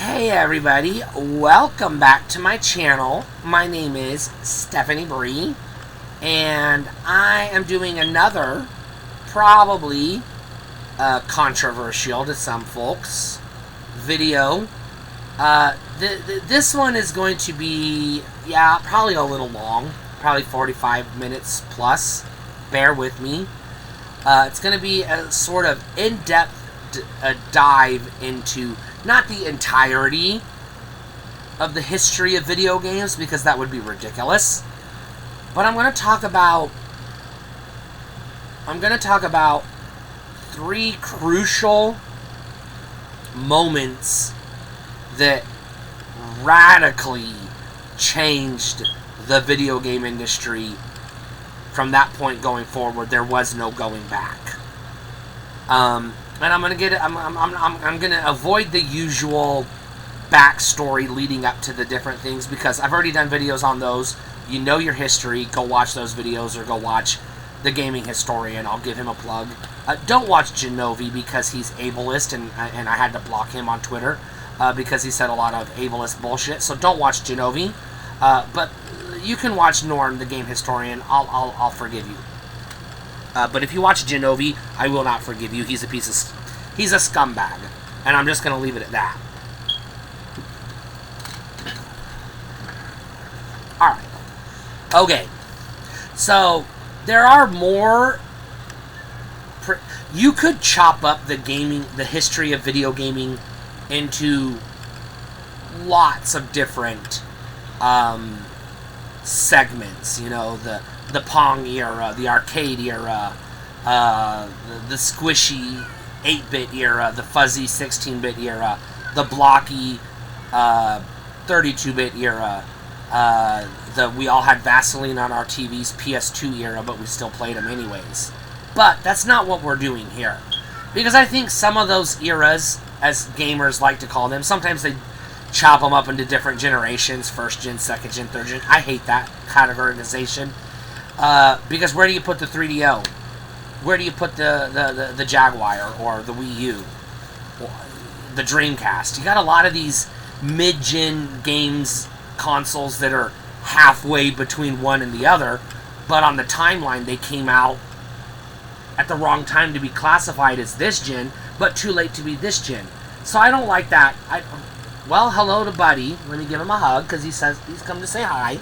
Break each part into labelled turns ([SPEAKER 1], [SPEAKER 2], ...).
[SPEAKER 1] Hey everybody, welcome back to my channel. My name is Stephanie Bree, and I am doing another, probably controversial to some folks, video. This one is going to be, probably a little long, probably 45 minutes plus. Bear with me. It's going to be a sort of in-depth dive into not the entirety of the history of video games, because that would be ridiculous. But I'm going to talk about three crucial moments that radically changed the video game industry. From that point going forward, there was no going back. And I'm gonna avoid the usual backstory leading up to the different things, because I've already done videos on those. You know your history. Go watch those videos, or go watch The Gaming Historian. I'll give him a plug. Don't watch Genovi, because he's ableist, and I had to block him on Twitter because he said a lot of ableist bullshit. So don't watch Genovi. But you can watch Norm, The Game Historian. I'll forgive you. But if you watch Genovi, I will not forgive you. He's a scumbag, and I'm just going to leave it at that. Alright. Okay. So, there are more... You could chop up the history of video gaming into lots of different segments. You know, the Pong era, the arcade era, the squishy 8-bit era, the fuzzy 16-bit era, the blocky 32-bit era, we all had Vaseline on our TVs PS2 era, but we still played them anyways. But that's not what we're doing here. Because I think some of those eras, as gamers like to call them, sometimes they chop them up into different generations, first gen, second gen, third gen. I hate that categorization. Because where do you put the 3DO? Where do you put the Jaguar or the Wii U? The Dreamcast? You got a lot of these mid-gen games consoles that are halfway between one and the other, but on the timeline they came out at the wrong time to be classified as this gen, but too late to be this gen. So I don't like that. Well, hello to Buddy. Let me give him a hug, because he says he's come to say hi.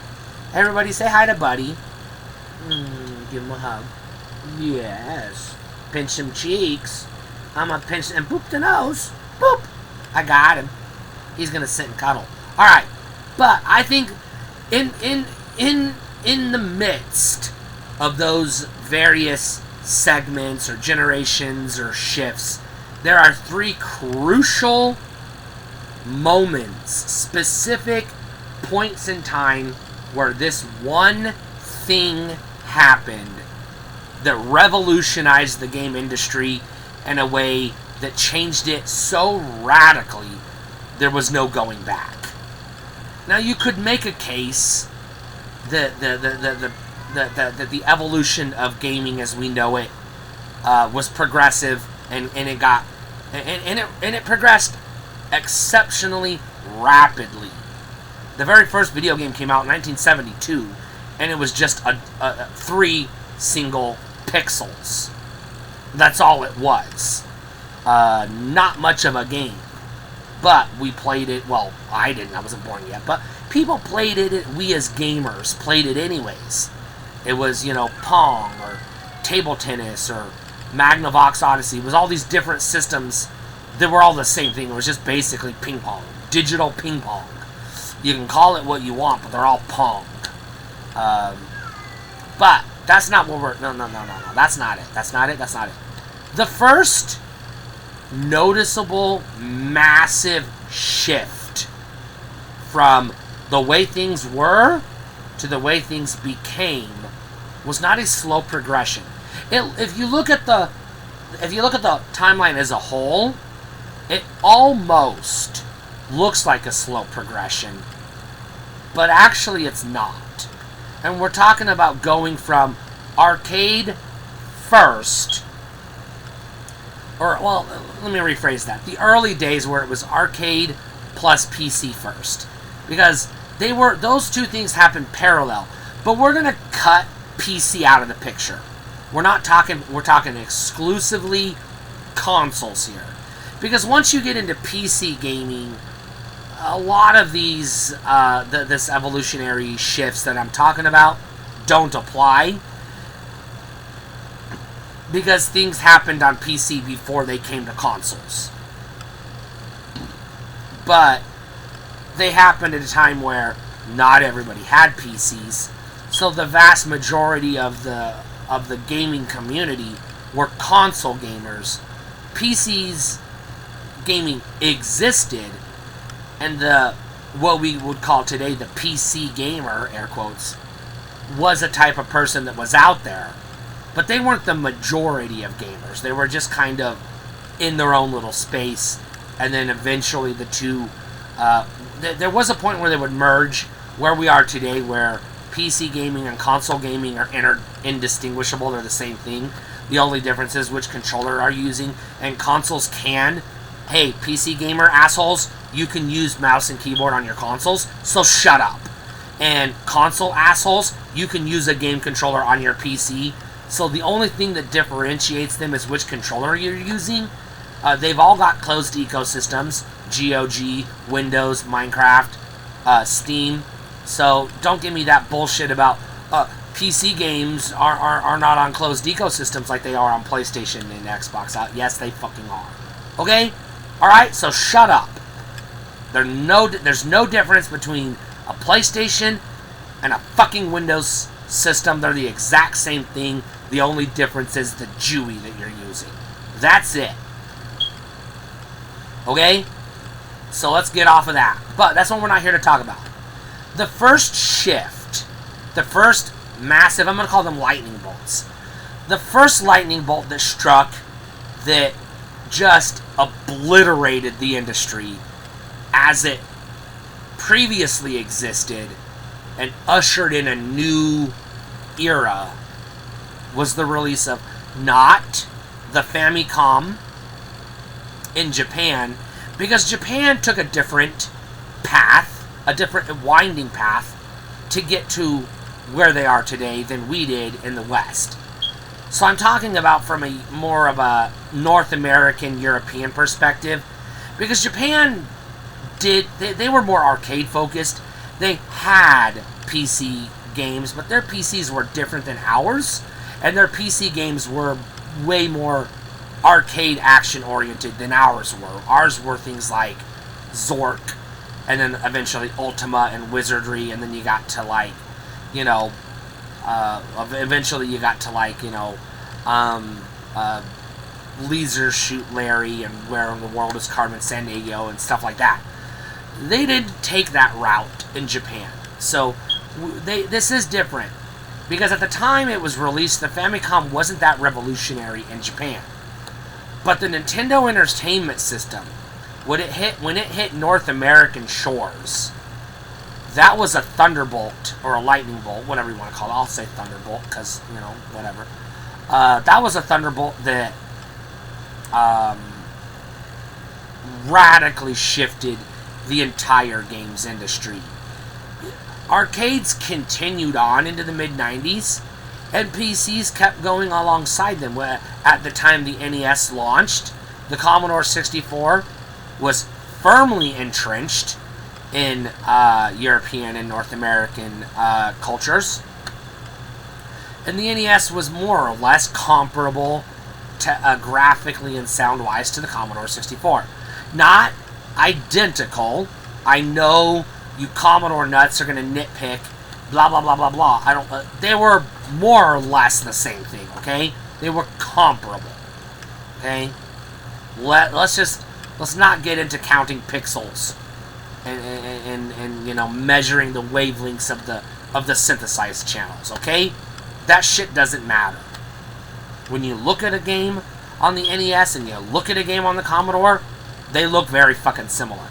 [SPEAKER 1] Everybody say hi to Buddy. Give him a hug. Yes. Pinch some cheeks. I'm gonna pinch and boop the nose. Boop. I got him. He's gonna sit and cuddle. Alright. But I think in the midst of those various segments or generations or shifts, there are three crucial moments, specific points in time where this one thing happened that revolutionized the game industry in a way that changed it so radically there was no going back. Now, you could make a case that the evolution of gaming as we know it was progressive, and it progressed exceptionally rapidly. The very first video game came out in 1972, and it was just 3 single pixels. That's all it was. Not much of a game. But we played it, well, I didn't, I wasn't born yet, but people played it, we as gamers played it anyways. It was, Pong, or table tennis, or Magnavox Odyssey. It was all these different systems that were all the same thing. It was just basically ping pong. Digital ping pong. You can call it what you want, but they're all Pong. But that's not what we're... No. That's not it. The first noticeable, massive shift from the way things were to the way things became was not a slow progression. If you look at the timeline as a whole, it almost looks like a slow progression, but actually it's not. And we're talking about going from arcade first or, well, let me rephrase that. The early days where it was arcade plus PC first, because those two things happened parallel. But we're gonna cut PC out of the picture. We're talking exclusively consoles here, because once you get into PC gaming, a lot of these this evolutionary shifts that I'm talking about don't apply, because things happened on PC before they came to consoles. But they happened at a time where not everybody had PCs, so the vast majority of the gaming community were console gamers. PCs gaming existed, and what we would call today the PC gamer, air quotes, was a type of person that was out there, but they weren't the majority of gamers. They were just kind of in their own little space, and then eventually the two, there was a point where they would merge, where we are today, where PC gaming and console gaming are indistinguishable. They're the same thing. The only difference is which controller are you using, and consoles can, hey, PC gamer assholes, you can use mouse and keyboard on your consoles, so shut up. And console assholes, you can use a game controller on your PC, so the only thing that differentiates them is which controller you're using. They've all got closed ecosystems, GOG, Windows, Minecraft, Steam, so don't give me that bullshit about PC games are not on closed ecosystems like they are on PlayStation and Xbox. Yes, they fucking are. Okay? Alright, so shut up. There's no difference between a PlayStation and a fucking Windows system. They're the exact same thing. The only difference is the GUI that you're using. That's it. Okay? So let's get off of that. But that's what we're not here to talk about. The first shift, the first massive, I'm going to call them lightning bolts. The first lightning bolt that struck that just obliterated the industry as it previously existed and ushered in a new era was the release of not the Famicom in Japan, because Japan took a different path, a different winding path to get to where they are today than we did in the West. So I'm talking about from a more of a North American, European perspective, because Japan they were more arcade focused. They had PC games, but their PCs were different than ours, and their PC games were way more arcade action oriented than ours were. Ours were things like Zork, and then eventually Ultima and Wizardry, and then you got to like, eventually you got to like, Leisure Shoot Larry and Where in the World is Carmen Sandiego and stuff like that. They didn't take that route in Japan. So this is different, because at the time it was released, the Famicom wasn't that revolutionary in Japan. But the Nintendo Entertainment System, when it hit North American shores, that was a thunderbolt, or a lightning bolt, whatever you want to call it. I'll say thunderbolt, because, whatever. That was a thunderbolt that radically shifted the entire games industry. Arcades continued on into the mid-90s, and PCs kept going alongside them. At the time the NES launched, the Commodore 64 was firmly entrenched in European and North American cultures, and the NES was more or less comparable to, graphically and sound-wise, to the Commodore 64. Not identical. I know you Commodore nuts are going to nitpick, blah, blah, blah, blah, blah. They were more or less the same thing, okay? They were comparable, okay? Let's not get into counting pixels and measuring the wavelengths of the synthesized channels, okay? That shit doesn't matter. When you look at a game on the NES and you look at a game on the Commodore, they look very fucking similar.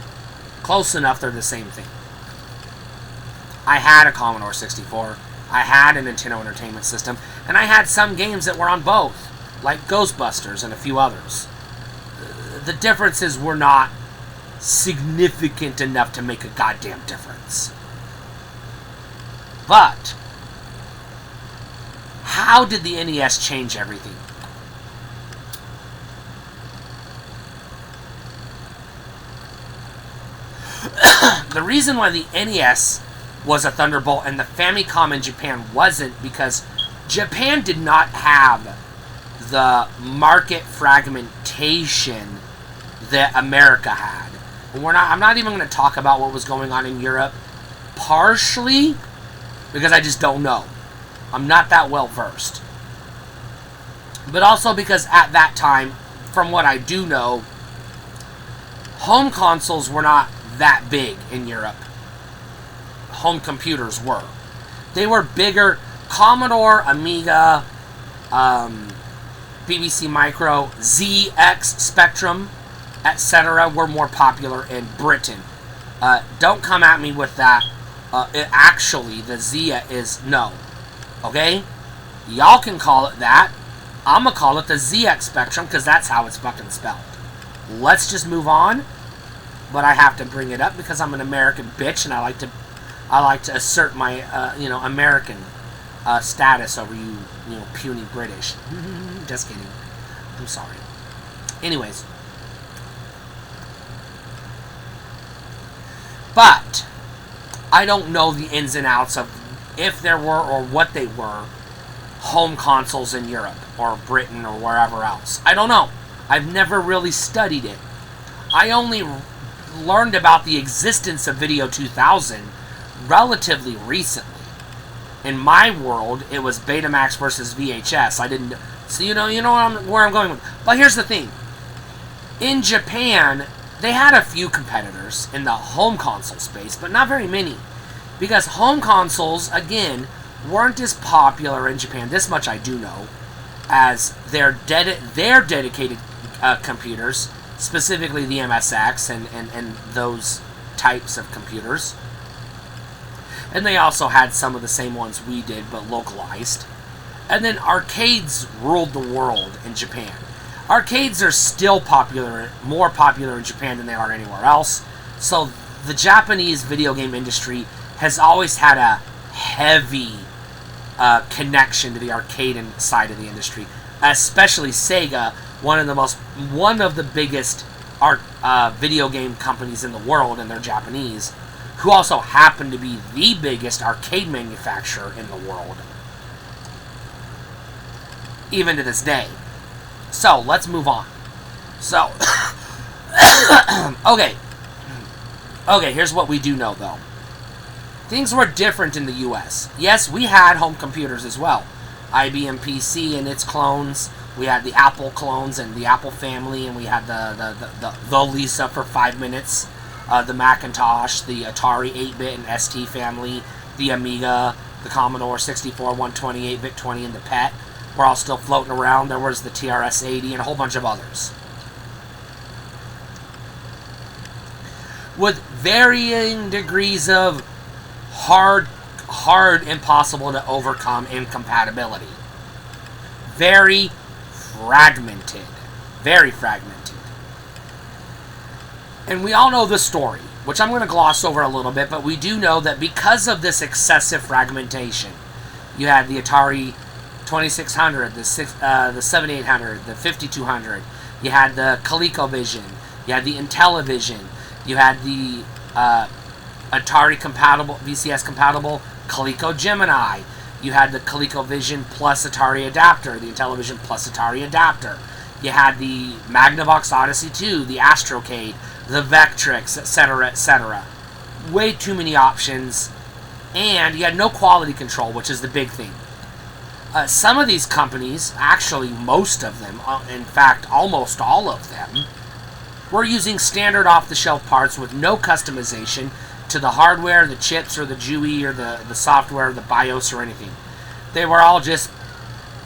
[SPEAKER 1] Close enough, they're the same thing. I had a Commodore 64, I had a Nintendo Entertainment System, and I had some games that were on both, like Ghostbusters and a few others. The differences were not significant enough to make a goddamn difference. But how did the NES change everything? The reason why the NES was a Thunderbolt and the Famicom in Japan wasn't, because Japan did not have the market fragmentation that America had. I'm not even going to talk about what was going on in Europe, partially because I just don't know. I'm not that well versed. But also because at that time, from what I do know, home consoles were not that big in Europe. Home computers were. They were bigger. Commodore, Amiga, BBC Micro, ZX Spectrum, etc. were more popular in Britain. Don't come at me with that. Actually, the Zia is no. Okay? Y'all can call it that. I'm going to call it the ZX Spectrum because that's how it's fucking spelled. Let's just move on. But I have to bring it up because I'm an American bitch and I like to assert my American status over you puny British. Just kidding. I'm sorry. Anyways. But I don't know the ins and outs of if there were or what they were home consoles in Europe or Britain or wherever else. I don't know. I've never really studied it. I only learned about the existence of Video 2000 relatively recently. In my world, it was Betamax versus VHS. I didn't. So where I'm going with. But here's the thing. In Japan, they had a few competitors in the home console space, but not very many, because home consoles again weren't as popular in Japan. This much I do know, as their dedicated computers, specifically the MSX and those types of computers. And they also had some of the same ones we did, but localized. And then arcades ruled the world in Japan. Arcades are still popular, more popular in Japan than they are anywhere else. So the Japanese video game industry has always had a heavy connection to the arcade side of the industry, especially Sega, one of the biggest video game companies in the world, and they're Japanese, who also happen to be the biggest arcade manufacturer in the world, even to this day. So, let's move on. So, okay, here's what we do know, though. Things were different in the US. Yes, we had home computers as well. IBM PC and its clones. We had the Apple clones and the Apple family, and we had the Lisa for 5 minutes, the Macintosh, the Atari 8-bit and ST family, the Amiga, the Commodore 64, 128, VIC-20, and the PET. We're all still floating around. There was the TRS-80 and a whole bunch of others. With varying degrees of hard, impossible to overcome incompatibility. Very fragmented. Very fragmented. And we all know the story, which I'm going to gloss over a little bit, but we do know that because of this excessive fragmentation, you had the Atari 2600, the 7800, the 5200, you had the ColecoVision, you had the Intellivision, you had the Atari compatible, VCS compatible Coleco Gemini, you had the ColecoVision plus Atari adapter, the Intellivision plus Atari adapter, you had the Magnavox Odyssey 2, the Astrocade, the Vectrix, etc., etc. Way too many options, and you had no quality control, which is the big thing. Some of these companies, actually most of them, in fact almost all of them, were using standard off-the-shelf parts with no customization to the hardware, the chips, or the GUI, or the software, the BIOS, or anything. They were all just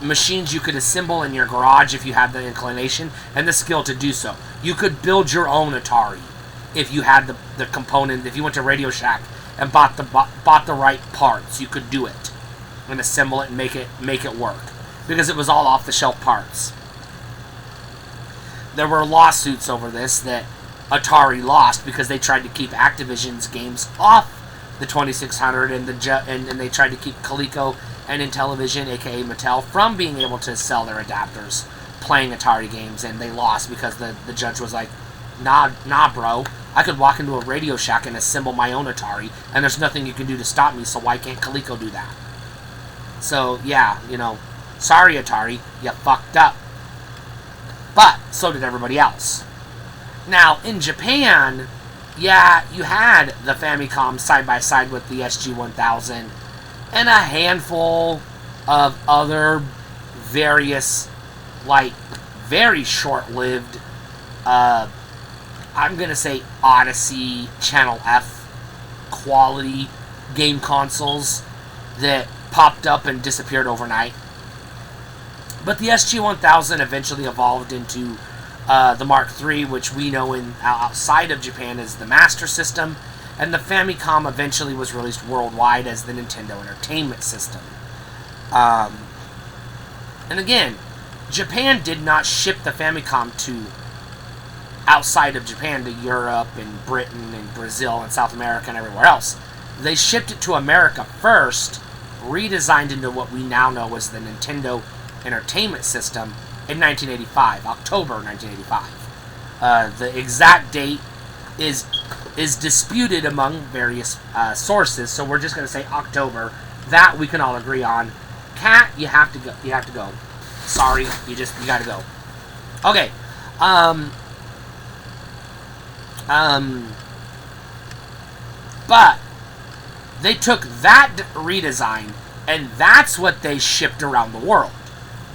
[SPEAKER 1] machines you could assemble in your garage if you had the inclination and the skill to do so. You could build your own Atari if you had the component. If you went to Radio Shack and bought the right parts, you could do it and assemble it and make it work, because it was all off-the-shelf parts. There were lawsuits over this that Atari lost because they tried to keep Activision's games off the 2600, and they tried to keep Coleco and Intellivision, aka Mattel, from being able to sell their adapters playing Atari games, and they lost because the judge was like, nah, bro, I could walk into a Radio Shack and assemble my own Atari, and there's nothing you can do to stop me, so why can't Coleco do that? So, yeah, sorry Atari, you fucked up. But, so did everybody else. Now, in Japan, yeah, you had the Famicom side by side with the SG-1000, and a handful of other various, very short-lived, I'm going to say Odyssey, Channel F quality game consoles that popped up and disappeared overnight. But the SG-1000 eventually evolved into the Mark III, which we know outside of Japan as the Master System, and the Famicom eventually was released worldwide as the Nintendo Entertainment System. And again, Japan did not ship the Famicom to outside of Japan to Europe and Britain and Brazil and South America and everywhere else. They shipped it to America first, redesigned into what we now know as the Nintendo Entertainment System in 1985, October 1985. The exact date is disputed among various sources, so we're just going to say October. That we can all agree on. Cat, you have to go. You have to go. Sorry, you got to go. Okay. But they took that redesign, and that's what they shipped around the world.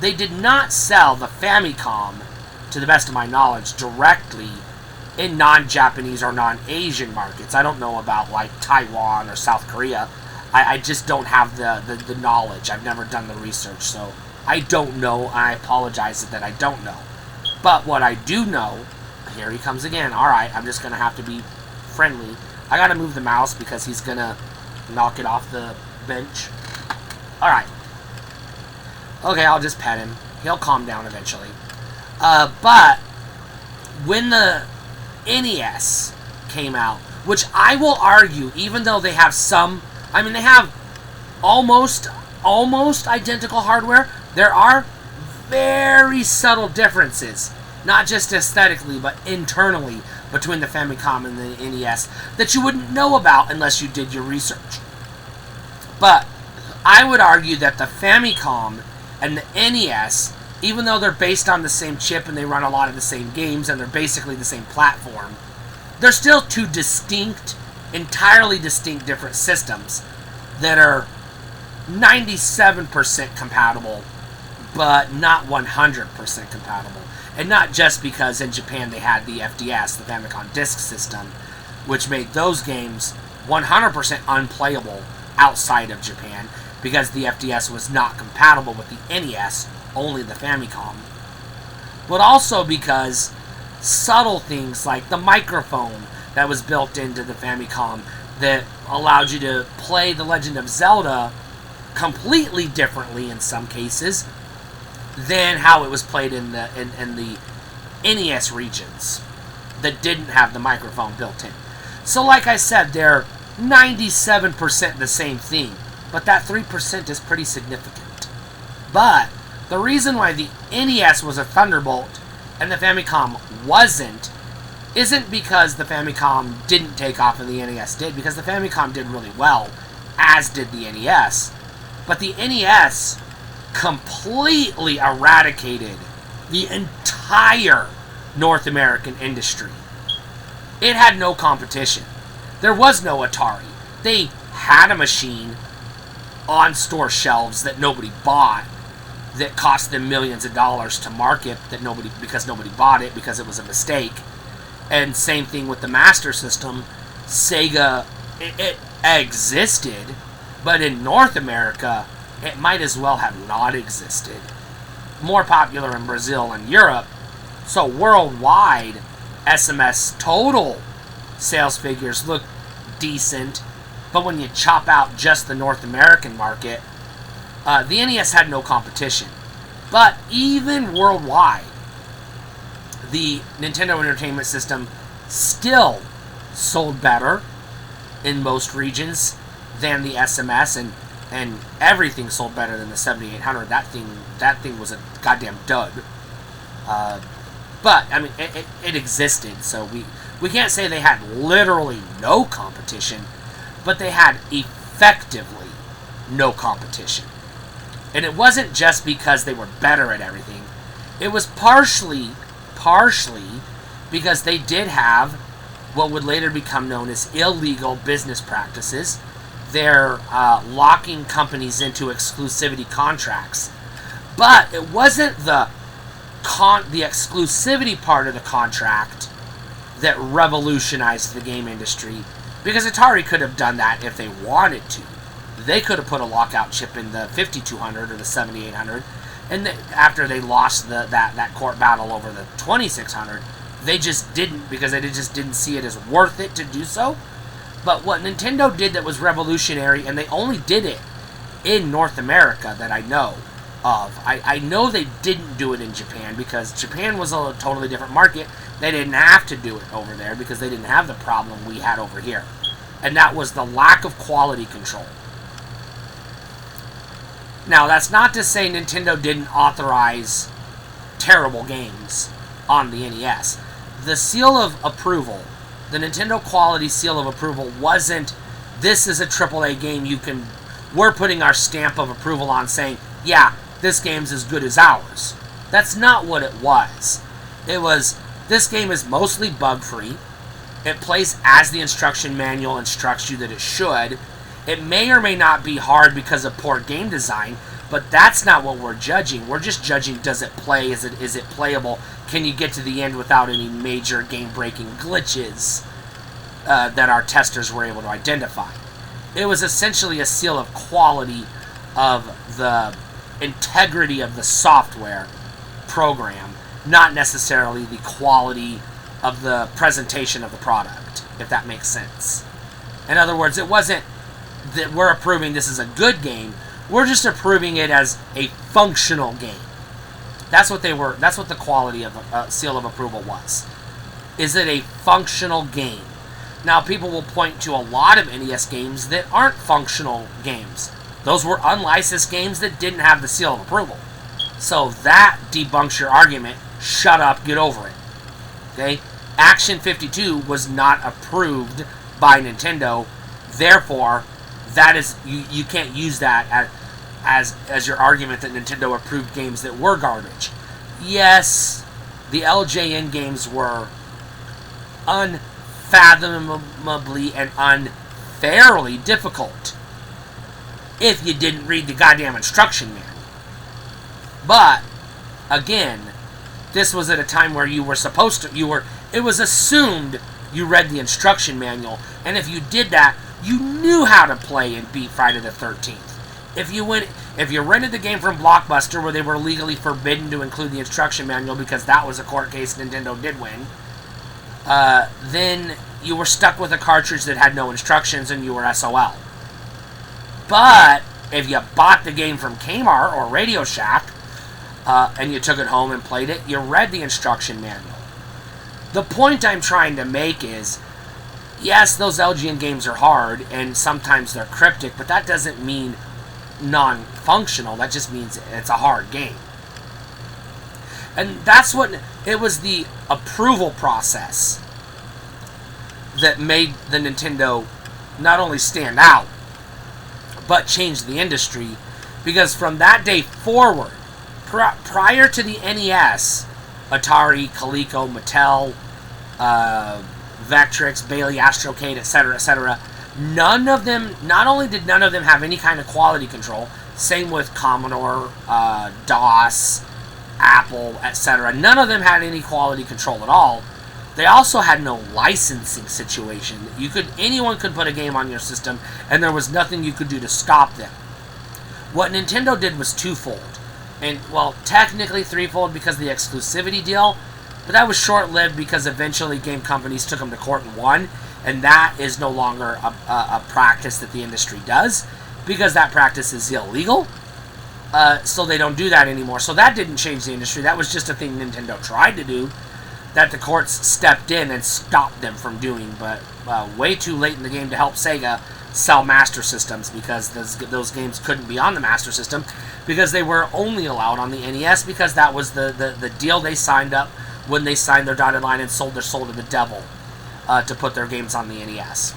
[SPEAKER 1] They did not sell the Famicom, to the best of my knowledge, directly in non-Japanese or non-Asian markets. I don't know about, Taiwan or South Korea. I just don't have the knowledge. I've never done the research, so I don't know. I apologize that I don't know. But what I do know, here he comes again. Alright, I'm just going to have to be friendly. I got to move the mouse because he's going to knock it off the bench. Alright. Okay, I'll just pet him. He'll calm down eventually. But when the NES came out, which I will argue, even though they have they have almost identical hardware, there are very subtle differences, not just aesthetically, but internally, between the Famicom and the NES that you wouldn't know about unless you did your research. But I would argue that the Famicom and the NES, even though they're based on the same chip and they run a lot of the same games and they're basically the same platform, they're still two entirely distinct different systems that are 97% compatible, but not 100% compatible. And not just because in Japan they had the FDS, the Famicom Disk System, which made those games 100% unplayable outside of Japan, because the FDS was not compatible with the NES, only the Famicom. But also because subtle things like the microphone that was built into the Famicom that allowed you to play The Legend of Zelda completely differently in some cases than how it was played in the NES regions that didn't have the microphone built in. So like I said, they're 97% the same thing, but that 3% is pretty significant. But the reason why the NES was a Thunderbolt and the Famicom wasn't isn't because the Famicom didn't take off and the NES did, because the Famicom did really well, as did the NES. But the NES completely eradicated the entire North American industry. It had no competition. There was no Atari. They had a machine on store shelves that nobody bought, that cost them millions of dollars to market, because nobody bought it because it was a mistake. And same thing with the Master System. Sega, it existed, but in North America, it might as well have not existed. More popular in Brazil and Europe. So worldwide, SMS total sales figures look decent, but when you chop out just the North American market, the NES had no competition. But even worldwide, the Nintendo Entertainment System still sold better in most regions than the SMS, and everything sold better than the 7800. That thing was a goddamn dud. But I mean, it existed, so we can't say they had literally no competition, but they had effectively no competition. And it wasn't just because they were better at everything. It was partially because they did have what would later become known as illegal business practices. They're locking companies into exclusivity contracts. But it wasn't the exclusivity part of the contract that revolutionized the game industry, because Atari could have done that if they wanted to. They could have put a lockout chip in the 5200 or the 7800, and after they lost that court battle over the 2600, they just didn't, because they just didn't see it as worth it to do so. But what Nintendo did that was revolutionary, and they only did it in North America that I know of. I know they didn't do it in Japan, because Japan was a totally different market. They didn't have to do it over there because they didn't have the problem we had over here. And that was the lack of quality control. Now, that's not to say Nintendo didn't authorize terrible games on the NES. The seal of approval, the Nintendo quality seal of approval, wasn't, this is a AAA game we're putting our stamp of approval on, saying, yeah, this game's as good as ours. That's not what it was. It was, this game is mostly bug-free. It plays as the instruction manual instructs you that it should. It may or may not be hard because of poor game design, but that's not what we're judging. We're just judging, does it play? Is it playable? Can you get to the end without any major game-breaking glitches that our testers were able to identify? It was essentially a seal of quality of the integrity of the software program, not necessarily the quality of the presentation of the product, if that makes sense. In other words, it wasn't that we're approving this is a good game. We're just approving it as a functional game. That's what they were. That's what the quality of a seal of approval was. Is it a functional game? Now, people will point to a lot of NES games that aren't functional games. Those were unlicensed games that didn't have the seal of approval. So that debunks your argument. Shut up, get over it. Okay? Action 52 was not approved by Nintendo. Therefore, that is, you can't use that as your argument that Nintendo approved games that were garbage. Yes, the LJN games were unfathomably and unfairly difficult if you didn't read the goddamn instruction manual. But again, this was at a time where you were supposed to, it was assumed you read the instruction manual, and if you did that, you knew how to play and beat Friday the 13th. If you rented the game from Blockbuster, where they were legally forbidden to include the instruction manual because that was a court case Nintendo did win, then you were stuck with a cartridge that had no instructions and you were SOL. But if you bought the game from Kmart or Radio Shack, and you took it home and played it, you read the instruction manual. The point I'm trying to make is, yes, those LGN games are hard, and sometimes they're cryptic, but that doesn't mean non-functional. That just means it's a hard game. And that's what, it was the approval process that made the Nintendo not only stand out, but change the industry, because from that day forward, prior to the NES, Atari, Coleco, Mattel, Vectrex, Bailey, Astrocade, etc., none of them, not only did none of them have any kind of quality control, same with Commodore, DOS, Apple, etc., none of them had any quality control at all. They also had no licensing situation. Anyone could put a game on your system, and there was nothing you could do to stop them. What Nintendo did was twofold. And, well, technically threefold because of the exclusivity deal, but that was short-lived because eventually game companies took them to court and won, and that is no longer a practice that the industry does, because that practice is illegal, so they don't do that anymore. So that didn't change the industry. That was just a thing Nintendo tried to do. that the courts stepped in and stopped them from doing, but way too late in the game to help Sega sell Master Systems, because those games couldn't be on the Master System because they were only allowed on the NES, because that was the deal they signed up when they signed their dotted line and sold their soul to the devil to put their games on the NES.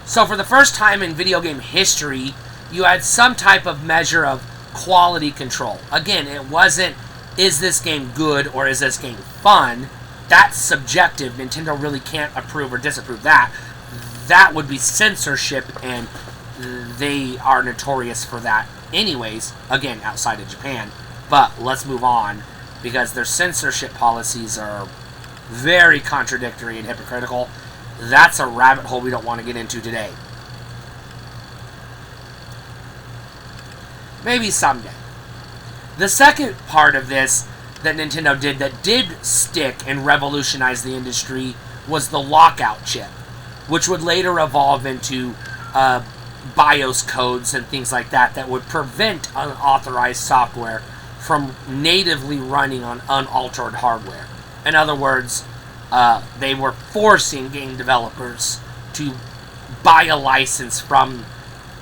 [SPEAKER 1] So for the first time in video game history, you had some type of measure of quality control. Again, it wasn't, is this game good or is this game fun? That's subjective. Nintendo really can't approve or disapprove that. That would be censorship, and they are notorious for that anyways, again, outside of Japan. But let's move on, because their censorship policies are very contradictory and hypocritical. That's a rabbit hole we don't want to get into today. Maybe someday. The second part of this that Nintendo did that did stick and revolutionize the industry was the lockout chip, which would later evolve into BIOS codes and things like that that would prevent unauthorized software from natively running on unaltered hardware. In other words, they were forcing game developers to buy a license from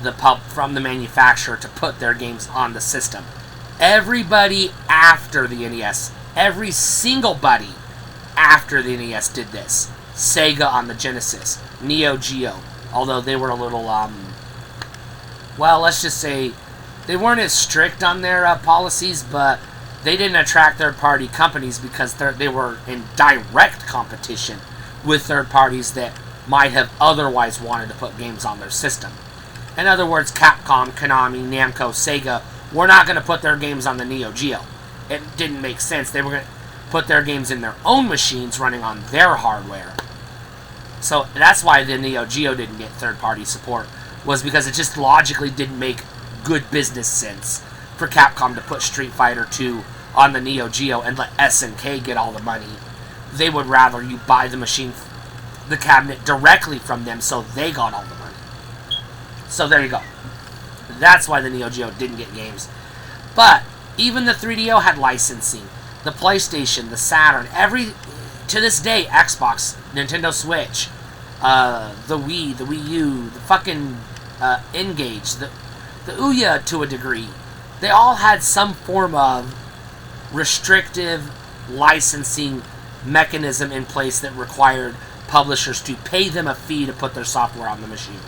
[SPEAKER 1] the manufacturer to put their games on the system. Everybody after the NES, every single buddy after the NES did this. Sega on the Genesis, Neo Geo, although they were a little, well, let's just say they weren't as strict on their policies, but they didn't attract third-party companies because they were in direct competition with third parties that might have otherwise wanted to put games on their system. In other words, Capcom, Konami, Namco, Sega were not going to put their games on the Neo Geo. It didn't make sense. They were going to put their games in their own machines running on their hardware. So that's why the Neo Geo didn't get third-party support, was because it just logically didn't make good business sense for Capcom to put Street Fighter 2 on the Neo Geo and let SNK get all the money. They would rather you buy the machine, the cabinet, directly from them so they got all the money. So there you go. That's why the Neo Geo didn't get games. But even the 3DO had licensing. The PlayStation, the Saturn, to this day, Xbox, Nintendo Switch, the Wii, the Wii U, the fucking N-Gage, the Ouya to a degree. They all had some form of restrictive licensing mechanism in place that required publishers to pay them a fee to put their software on the machine.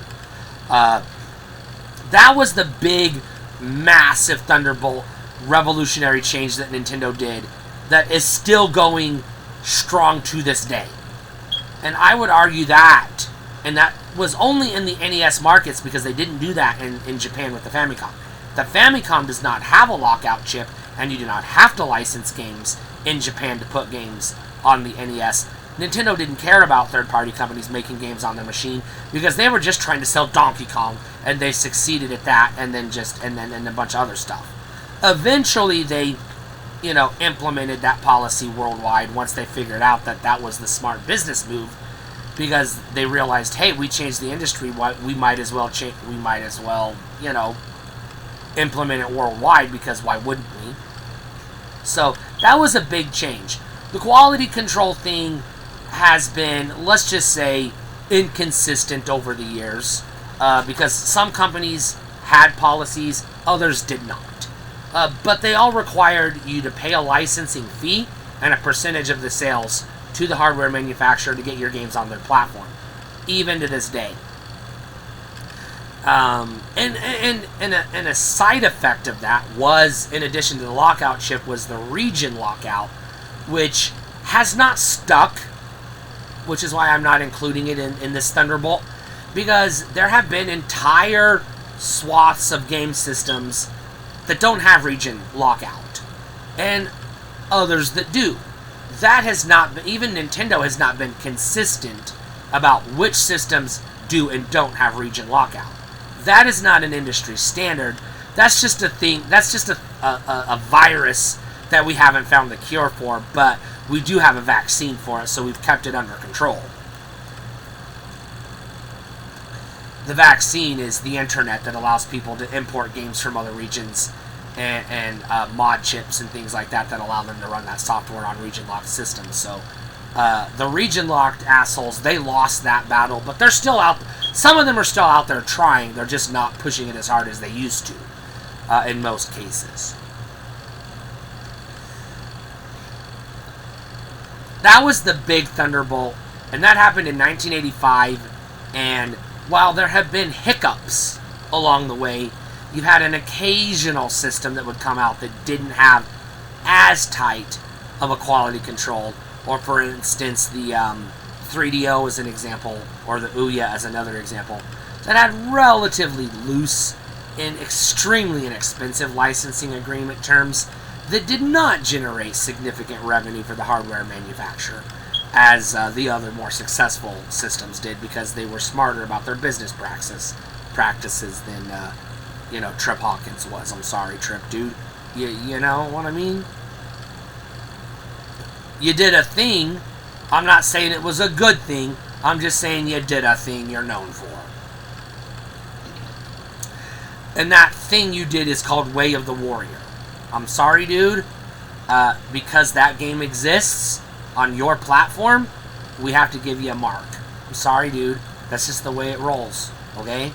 [SPEAKER 1] That was the big, massive Thunderbolt revolutionary change that Nintendo did that is still going strong to this day. And I would argue that, and that was only in the NES markets because they didn't do that in Japan with the Famicom. The Famicom does not have a lockout chip, and you do not have to license games in Japan to put games on the NES. Nintendo didn't care about third-party companies making games on their machine because they were just trying to sell Donkey Kong, and they succeeded at that, and then a bunch of other stuff. Eventually, they, implemented that policy worldwide once they figured out that that was the smart business move, because they realized, hey, we changed the industry, we might as well implement it worldwide, because why wouldn't we? So that was a big change. The quality control thing has been, let's just say, inconsistent over the years, because some companies had policies, others did not. But they all required you to pay a licensing fee and a percentage of the sales to the hardware manufacturer to get your games on their platform, even to this day. And a side effect of that was, in addition to the lockout chip, was the region lockout, which has not stuck, which is why I'm not including it in this Thunderbolt, because there have been entire swaths of game systems that don't have region lockout, and others that do. That has not been, even Nintendo has not been consistent about which systems do and don't have region lockout. That is not an industry standard. That's just a thing. That's just a virus that we haven't found the cure for, but we do have a vaccine for it, so we've kept it under control. the vaccine is the internet that allows people to import games from other regions and mod chips and things like that allow them to run that software on region-locked systems. So the region-locked assholes, they lost that battle, but they're still out. Some of them are still out there trying. They're just not pushing it as hard as they used to in most cases. That was the big thunderbolt, and that happened in 1985, and while there have been hiccups along the way, you had an occasional system that would come out that didn't have as tight of a quality control, or for instance the 3DO as an example, or the Ouya as another example, that had relatively loose and extremely inexpensive licensing agreement terms that did not generate significant revenue for the hardware manufacturer, as the other more successful systems did, because they were smarter about their business practices than Trip Hawkins was. I'm sorry, Trip, dude. You know what I mean? You did a thing. I'm not saying it was a good thing. I'm just saying you did a thing you're known for. And that thing you did is called Way of the Warrior. I'm sorry, dude. Because that game exists on your platform, we have to give you a mark. I'm sorry, dude. That's just the way it rolls, okay?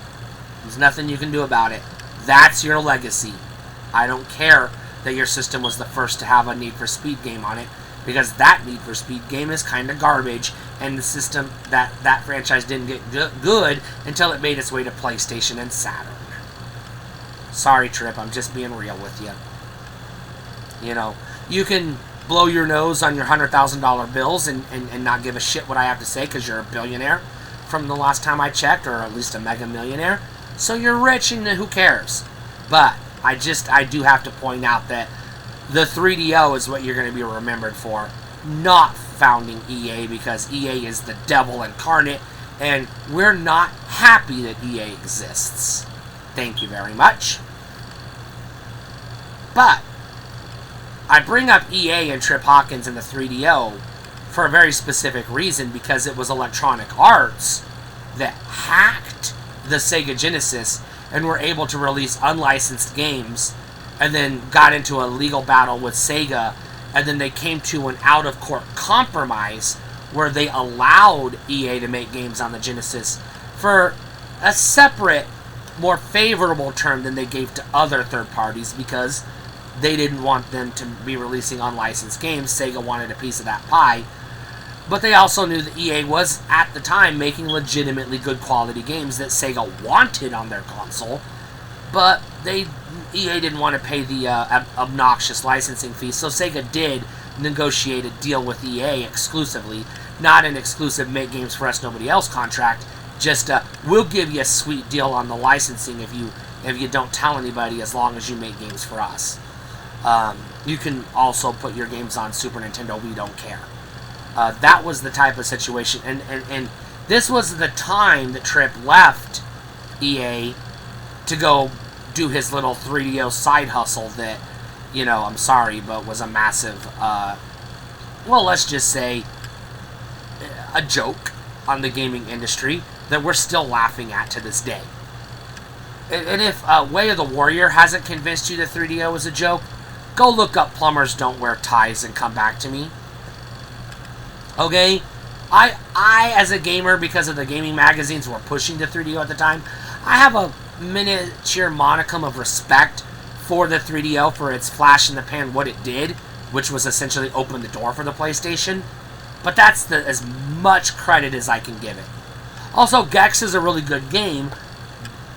[SPEAKER 1] There's nothing you can do about it. That's your legacy. I don't care that your system was the first to have a Need for Speed game on it, because that Need for Speed game is kind of garbage, and the system, that franchise didn't get good until it made its way to PlayStation and Saturn. Sorry, Trip, I'm just being real with you. You know, you can blow your nose on your $100,000 bills and not give a shit what I have to say because you're a billionaire from the last time I checked, or at least a mega millionaire. So you're rich and who cares? But I do have to point out that the 3DO is what you're going to be remembered for, not founding EA, because EA is the devil incarnate, and we're not happy that EA exists. Thank you very much. But I bring up EA and Trip Hawkins and the 3DO for a very specific reason, because it was Electronic Arts that hacked the Sega Genesis and were able to release unlicensed games, and then got into a legal battle with Sega, and then they came to an out-of-court compromise where they allowed EA to make games on the Genesis for a separate, more favorable term than they gave to other third parties, because they didn't want them to be releasing unlicensed games. Sega wanted a piece of that pie. But they also knew that EA was, at the time, making legitimately good quality games that Sega wanted on their console. But EA didn't want to pay the obnoxious licensing fee, so Sega did negotiate a deal with EA exclusively. Not an exclusive make games for us, nobody else contract. Just, we'll give you a sweet deal on the licensing if you don't tell anybody, as long as you make games for us. You can also put your games on Super Nintendo, we don't care. That was the type of situation, and this was the time that Trip left EA to go do his little 3DO side hustle that, I'm sorry, but was a massive, let's just say, a joke on the gaming industry that we're still laughing at to this day. And if Way of the Warrior hasn't convinced you that 3DO is a joke, go look up Plumbers Don't Wear Ties and come back to me. Okay? I as a gamer, because of the gaming magazines were pushing the 3DO at the time, I have a miniature modicum of respect for the 3DO for its flash in the pan, what it did, which was essentially open the door for the PlayStation. But that's as much credit as I can give it. Also, Gex is a really good game,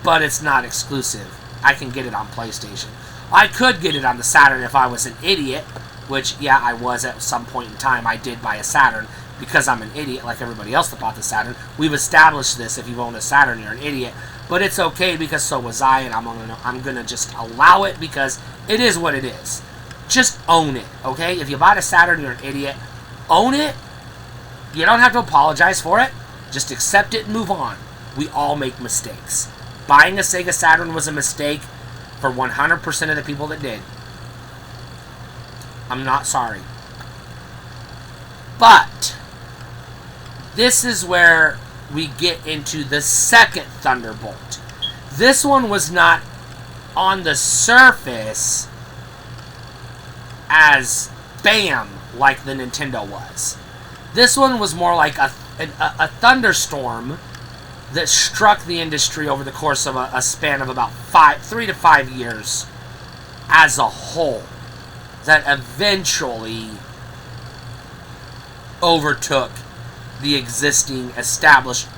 [SPEAKER 1] but it's not exclusive. I can get it on PlayStation. I could get it on the Saturn if I was an idiot, which, yeah, I was at some point in time. I did buy a Saturn because I'm an idiot, like everybody else that bought the Saturn. We've established this. If you've owned a Saturn, you're an idiot. But it's okay, because so was I, and I'm gonna just allow it, because it is what it is. Just own it, okay? If you bought a Saturn, you're an idiot. Own it. You don't have to apologize for it. Just accept it and move on. We all make mistakes. Buying a Sega Saturn was a mistake for 100% of the people that did. I'm not sorry. But this is where we get into the second Thunderbolt. This one was not on the surface as bam like the Nintendo was. This one was more like a thunderstorm that struck the industry over the course of a span of about 3 to 5 years as a whole, that eventually overtook the existing establishment,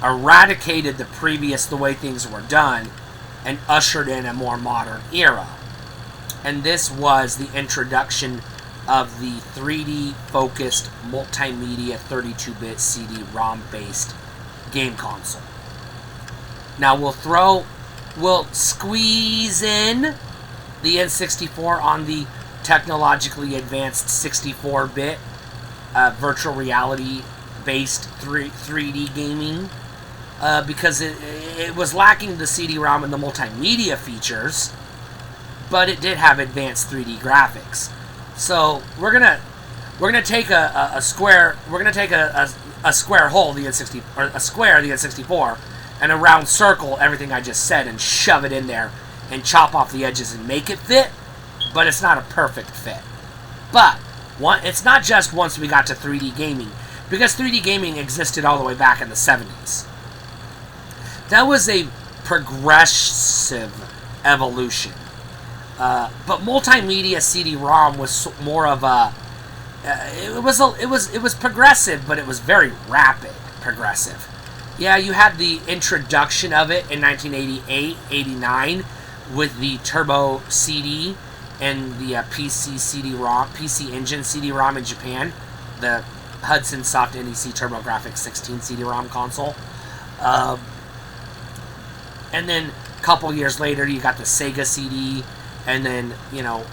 [SPEAKER 1] eradicated the way things were done, and ushered in a more modern era. And this was the introduction of the 3D-focused multimedia 32-bit CD-ROM based game console. Now we'll squeeze in the N64 on the technologically advanced 64-bit virtual reality based 3D gaming because it was lacking the CD-ROM and the multimedia features, but it did have advanced 3D graphics. So we're gonna take a square hole, the N60, or a square, the N64, and a round circle, everything I just said, and shove it in there and chop off the edges and make it fit. But it's not a perfect fit. But it's not just once we got to 3D gaming, because 3D gaming existed all the way back in the 70s. That was a progressive evolution. But multimedia CD-ROM was more of a. It was progressive, but it was very rapid progressive. Yeah, you had the introduction of it in 1988, 89, with the Turbo CD and the PC Engine CD-ROM in Japan, the Hudson Soft NEC TurboGrafx 16 CD-ROM console. And then a couple years later, you got the Sega CD, and then,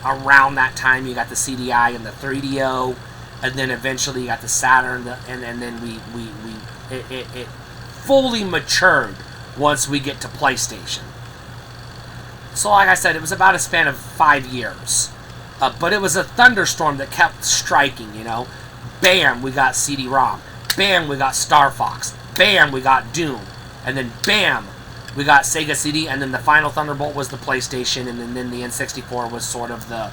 [SPEAKER 1] around that time, you got the CDI and the 3DO, and then eventually you got the Saturn, and then it fully matured once we get to PlayStation. So like I said, it was about a span of 5 years. But it was a thunderstorm that kept striking, Bam, we got CD-ROM. Bam, we got Star Fox. Bam, we got Doom. And then bam, we got Sega CD. And then the final Thunderbolt was the PlayStation. And then the N64 was sort of the,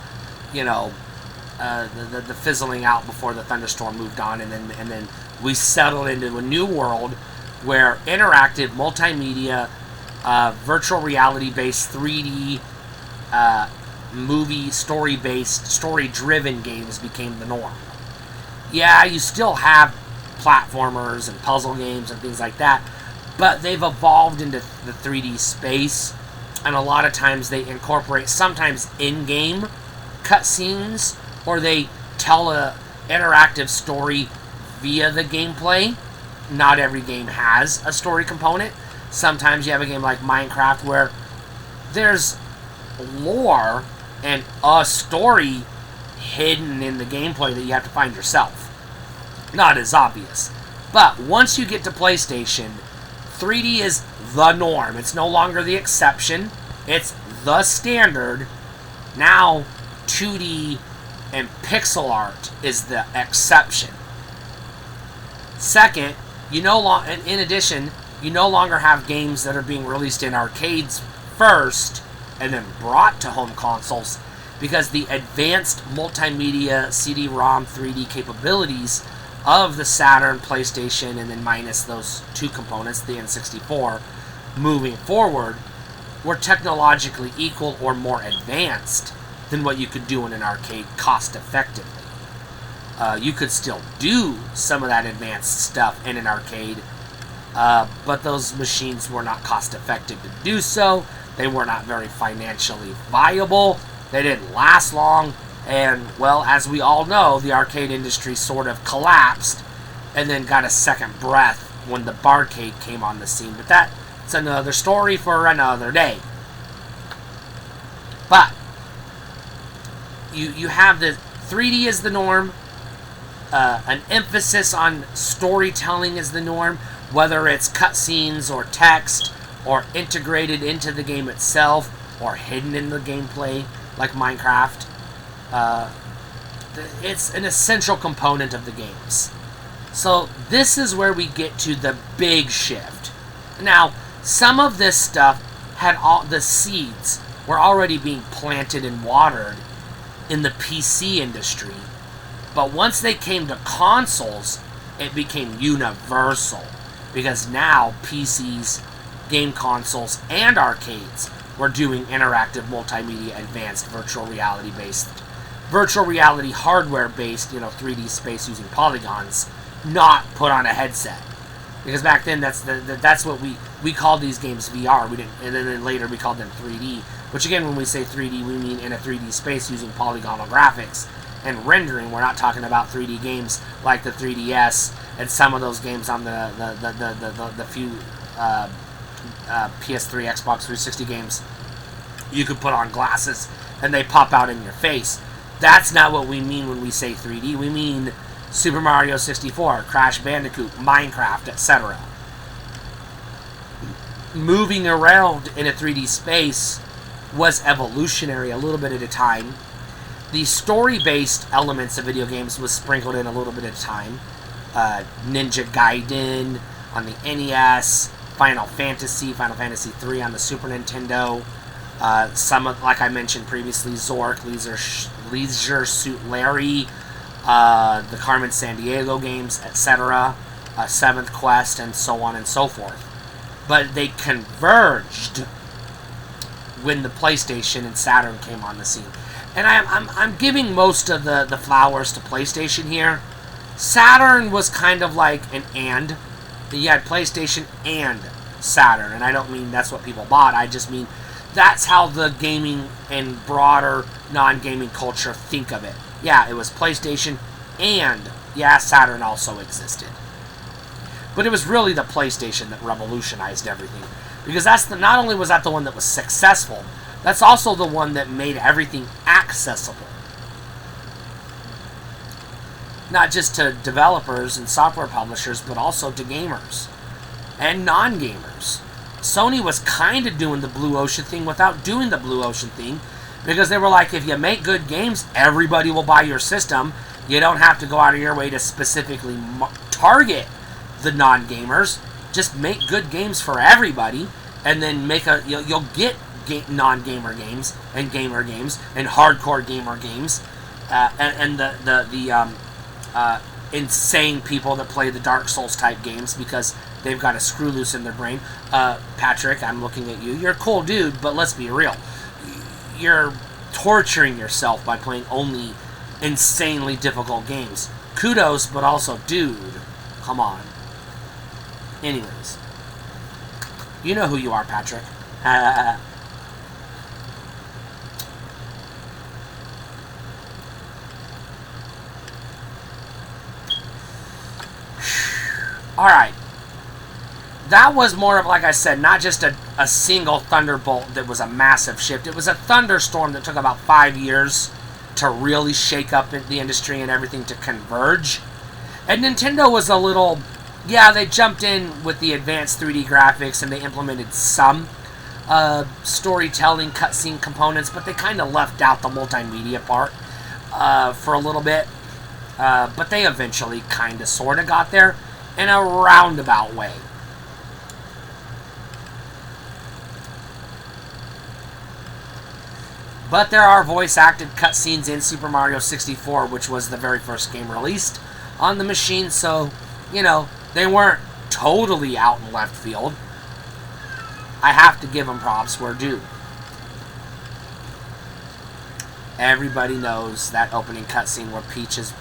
[SPEAKER 1] the fizzling out before the thunderstorm moved on. And then we settled into a new world where interactive, multimedia, virtual reality-based 3D movie story-based, story-driven games became the norm. Yeah, you still have platformers and puzzle games and things like that, but they've evolved into the 3D space, and a lot of times they incorporate sometimes in-game cutscenes, or they tell a interactive story via the gameplay. Not every game has a story component. Sometimes you have a game like Minecraft where there's lore and a story hidden in the gameplay that you have to find yourself. Not as obvious. But once you get to PlayStation, 3D is the norm. It's no longer the exception. It's the standard. Now, 2D and pixel art is the exception. Second, in addition, you no longer have games that are being released in arcades first and then brought to home consoles, because the advanced multimedia CD-ROM 3D capabilities of the Saturn, PlayStation, and then minus those two components, the N64, moving forward, were technologically equal or more advanced than what you could do in an arcade cost effectively. You could still do some of that advanced stuff in an arcade, but those machines were not cost effective to do so. They were not very financially viable. They didn't last long. And, well, as we all know, the arcade industry sort of collapsed and then got a second breath when the barcade came on the scene. But that's another story for another day. But you have the 3D is the norm. An emphasis on storytelling is the norm, whether it's cutscenes or text or integrated into the game itself or hidden in the gameplay like Minecraft. It's an essential component of the games. So this is where we get to the big shift. Now, some of this stuff had all the seeds were already being planted and watered in the PC industry, but once they came to consoles, it became universal, because now PCs, game consoles, and arcades were doing interactive multimedia advanced virtual reality hardware based, 3D space using polygons, not put on a headset. Because back then, that's what we called these games VR. We didn't, and then later we called them 3D. Which again, when we say 3D, we mean in a 3D space using polygonal graphics and rendering. We're not talking about 3D games like the 3DS and some of those games on the few PS3, Xbox 360 games you could put on glasses and they pop out in your face. That's not what we mean when we say 3D. We mean Super Mario 64, Crash Bandicoot, Minecraft, etc. Moving around in a 3D space was evolutionary a little bit at a time. The story-based elements of video games was sprinkled in a little bit at a time. Ninja Gaiden on the NES, Final Fantasy III on the Super Nintendo, some of, like I mentioned previously, Zork, Leisure Suit Larry, the Carmen Sandiego games, etc., Seventh Quest, and so on and so forth. But they converged when the PlayStation and Saturn came on the scene. And I'm giving most of the flowers to PlayStation here. Saturn was kind of like an and. You had PlayStation and Saturn. And I don't mean that's what people bought. I just mean that's how the gaming and broader non-gaming culture think of it. Yeah, it was PlayStation and, yeah, Saturn also existed. But it was really the PlayStation that revolutionized everything. Because not only was that the one that was successful, that's also the one that made everything accessible. Not just to developers and software publishers, but also to gamers and non-gamers. Sony was kind of doing the Blue Ocean thing without doing the Blue Ocean thing, because they were like, if you make good games, everybody will buy your system. You don't have to go out of your way to specifically target the non-gamers. Just make good games for everybody, and then you'll get non-gamer games and gamer games and hardcore gamer games, and the insane people that play the Dark Souls type games because they've got a screw loose in their brain. Patrick, I'm looking at you. You're a cool dude, but let's be real. You're torturing yourself by playing only insanely difficult games. Kudos, but also, dude, come on. Anyways, you know who you are, Patrick. Alright. That was more of, like I said, not just a single thunderbolt that was a massive shift. It was a thunderstorm that took about 5 years to really shake up the industry and everything to converge. And Nintendo was a little... Yeah, they jumped in with the advanced 3D graphics and they implemented some storytelling cutscene components, but they kind of left out the multimedia part for a little bit. But they eventually kind of sort of got there in a roundabout way. But there are voice-acted cutscenes in Super Mario 64, which was the very first game released on the machine, so, they weren't totally out in left field. I have to give them props where due. Everybody knows that opening cutscene where Peach is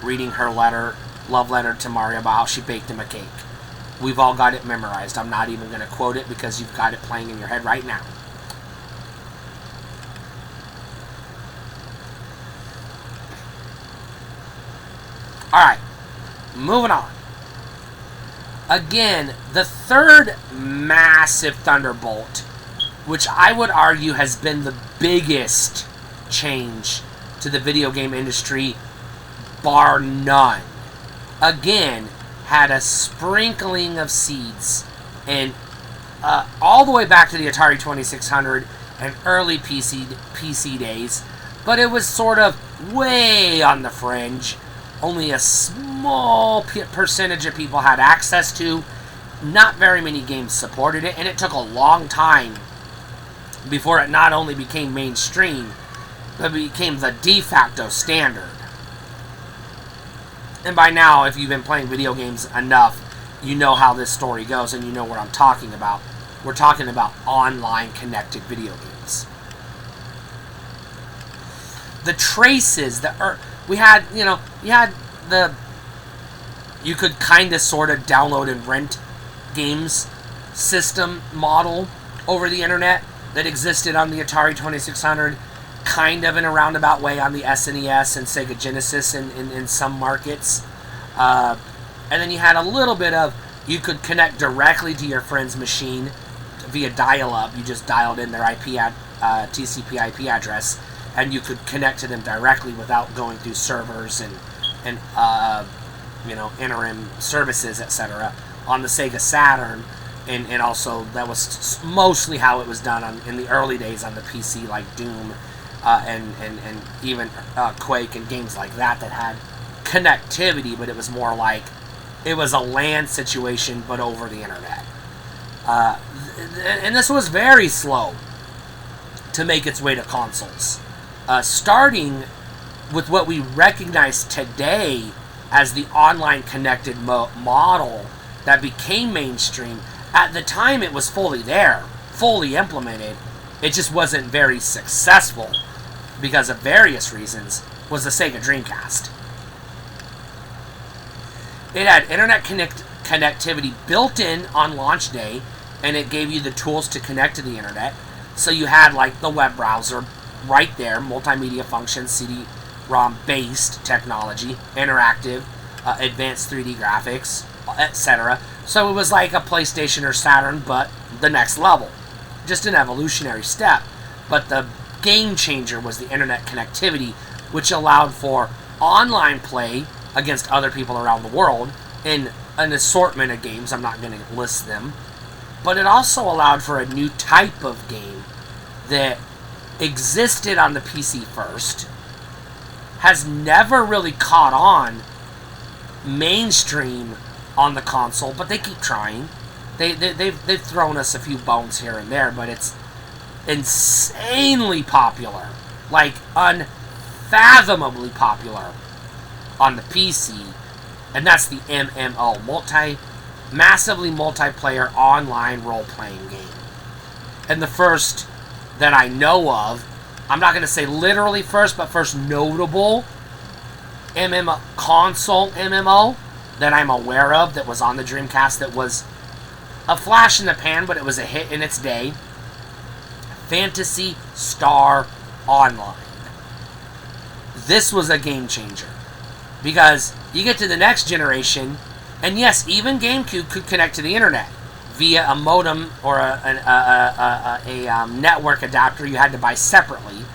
[SPEAKER 1] reading her love letter to Mario about how she baked him a cake. We've all got it memorized. I'm not even going to quote it because you've got it playing in your head right now. Alright, moving on. Again, the third massive thunderbolt, which I would argue has been the biggest change to the video game industry, bar none, again, had a sprinkling of seeds, and all the way back to the Atari 2600 and early PC days, but it was sort of way on the fringe. Only a small small percentage of people had access to. Not very many games supported it, and it took a long time before it not only became mainstream, but became the de facto standard. And by now, if you've been playing video games enough, you know how this story goes, and you know what I'm talking about. We're talking about online connected video games. The traces that we had, you could kind of sort of download and rent games system model over the internet that existed on the Atari 2600, kind of in a roundabout way on the SNES and Sega Genesis in some markets. And then you had a little bit of, you could connect directly to your friend's machine via dial-up. You just dialed in their TCP IP address, and you could connect to them directly without going through servers and interim services, etc. on the Sega Saturn. And also, that was mostly how it was done in the early days on the PC, like Doom and even Quake and games like that had connectivity, but it was more like it was a LAN situation, but over the internet. And this was very slow to make its way to consoles. Starting with what we recognize today as the online connected model that became mainstream. At the time, it was fully there, fully implemented. It just wasn't very successful because of various reasons, was the Sega Dreamcast. It had internet connectivity built in on launch day, and it gave you the tools to connect to the internet. So you had like the web browser right there, multimedia functions, CD-ROM based technology, interactive, advanced 3D graphics, etc. So it was like a PlayStation or Saturn, but the next level. Just an evolutionary step. But the game changer was the internet connectivity, which allowed for online play against other people around the world in an assortment of games. I'm not going to list them. But it also allowed for a new type of game that existed on the PC first, has never really caught on mainstream on the console, but they keep trying. They've thrown us a few bones here and there, but it's insanely popular, like unfathomably popular on the PC, and that's the MMO, massively multiplayer online role-playing game. And the first that I know of, I'm not going to say literally first, but first notable console MMO that I'm aware of that was on the Dreamcast that was a flash in the pan, but it was a hit in its day. Phantasy Star Online. This was a game changer because you get to the next generation, and yes, even GameCube could connect to the internet via a modem or a network adapter you had to buy separately,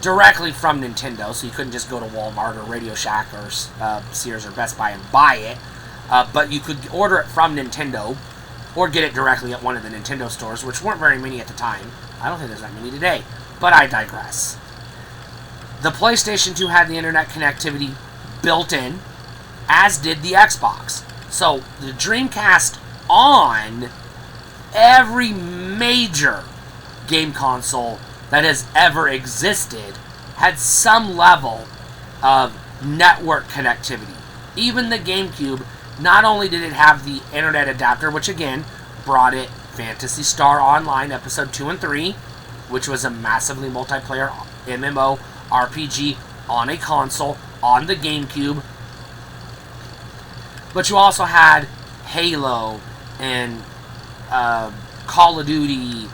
[SPEAKER 1] directly from Nintendo, so you couldn't just go to Walmart or Radio Shack or Sears or Best Buy and buy it, but you could order it from Nintendo or get it directly at one of the Nintendo stores, which weren't very many at the time. I don't think there's that many today, but I digress. The PlayStation 2 had the internet connectivity built in, as did the Xbox. So the Dreamcast on every major game console that has ever existed had some level of network connectivity. Even the GameCube, not only did it have the internet adapter, which again brought it Phantasy Star Online Episode 2 and 3, which was a massively multiplayer MMO RPG on a console, on the GameCube. But you also had Halo and Call of Duty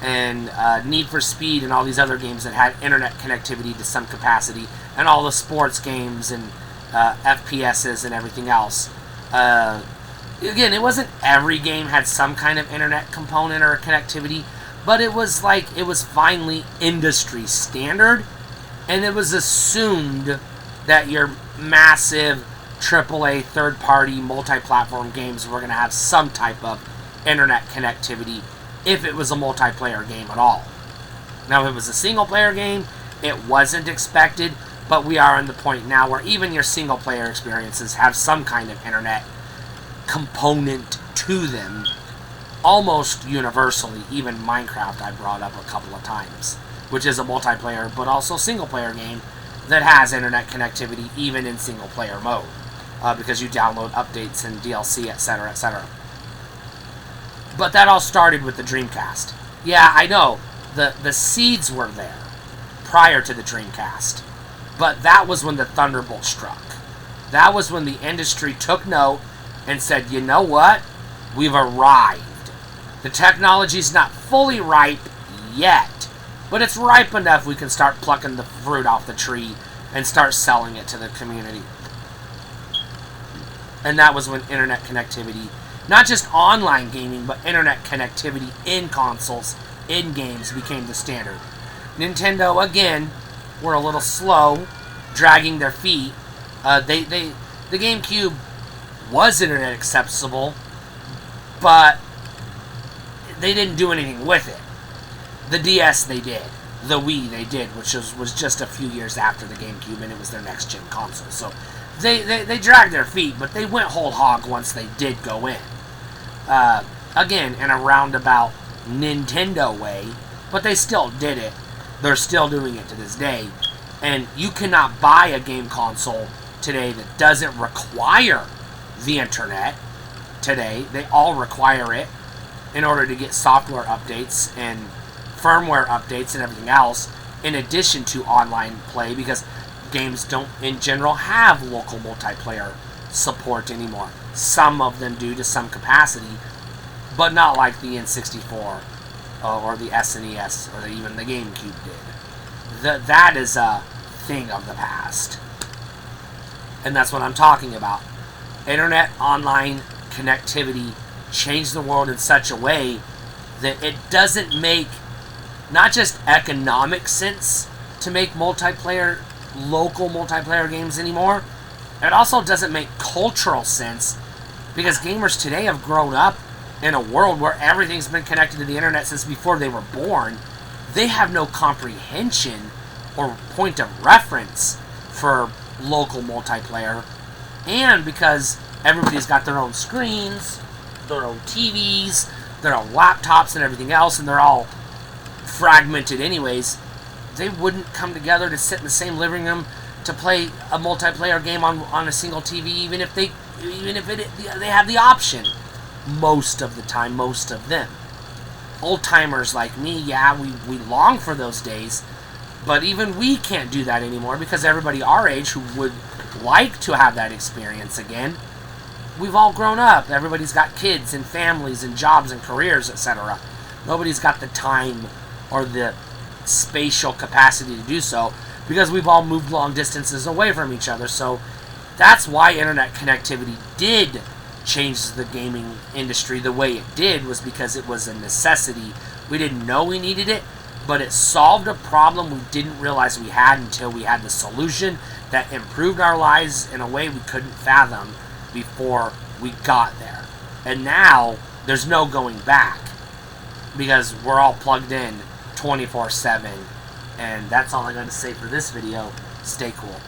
[SPEAKER 1] and Need for Speed and all these other games that had internet connectivity to some capacity, and all the sports games and FPSs and everything else. Again, it wasn't every game had some kind of internet component or connectivity, but it was finally industry standard, and it was assumed that your massive AAA third-party multi-platform games were going to have some type of internet connectivity if it was a multiplayer game at all. Now, if it was a single-player game, it wasn't expected, But we are in the point now where even your single-player experiences have some kind of internet component to them, almost universally. Even Minecraft I brought up a couple of times, which is a multiplayer but also single-player game that has internet connectivity even in single-player mode, because you download updates and DLC, etc., etc. But that all started with the Dreamcast. Yeah, I know, the seeds were there prior to the Dreamcast. But that was when the thunderbolt struck. That was when the industry took note and said, you know what? We've arrived. The technology's not fully ripe yet, but it's ripe enough we can start plucking the fruit off the tree and start selling it to the community. And that was when internet connectivity, not just online gaming, but internet connectivity in consoles, in games, became the standard. Nintendo, again, were a little slow, dragging their feet. The GameCube was internet accessible, but they didn't do anything with it. The DS they did. The Wii they did, which was just a few years after the GameCube, and it was their next-gen console. So they dragged their feet, but they went whole hog once they did go in. Again, in a roundabout Nintendo way, but they still did it. They're still doing it to this day. And you cannot buy a game console today that doesn't require the internet today. They all require it in order to get software updates and firmware updates and everything else, in addition to online play, because games don't, in general, have local multiplayer support anymore. Some of them do to some capacity, but not like the N64 or the SNES or even the GameCube did. That is a thing of the past. And that's what I'm talking about. Internet online connectivity changed the world in such a way that it doesn't make not just economic sense to make local multiplayer games anymore. It also doesn't make cultural sense, because gamers today have grown up in a world where everything's been connected to the internet since before they were born. They have no comprehension or point of reference for local multiplayer. And because everybody's got their own screens, their own TVs, their own laptops and everything else, and they're all fragmented anyways, they wouldn't come together to sit in the same living room to play a multiplayer game on a single TV, even if they have the option. Most of the time, most of them. Old timers like me, yeah, we long for those days, but even we can't do that anymore, because everybody our age who would like to have that experience again, we've all grown up. Everybody's got kids and families and jobs and careers, etc. Nobody's got the time or the spatial capacity to do so, because we've all moved long distances away from each other. So that's why internet connectivity did change the gaming industry the way it did, was because it was a necessity. We didn't know we needed it, but it solved a problem we didn't realize we had until we had the solution that improved our lives in a way we couldn't fathom before we got there. And now there's no going back, because we're all plugged in 24/7. And that's all I'm going to say for this video. Stay cool.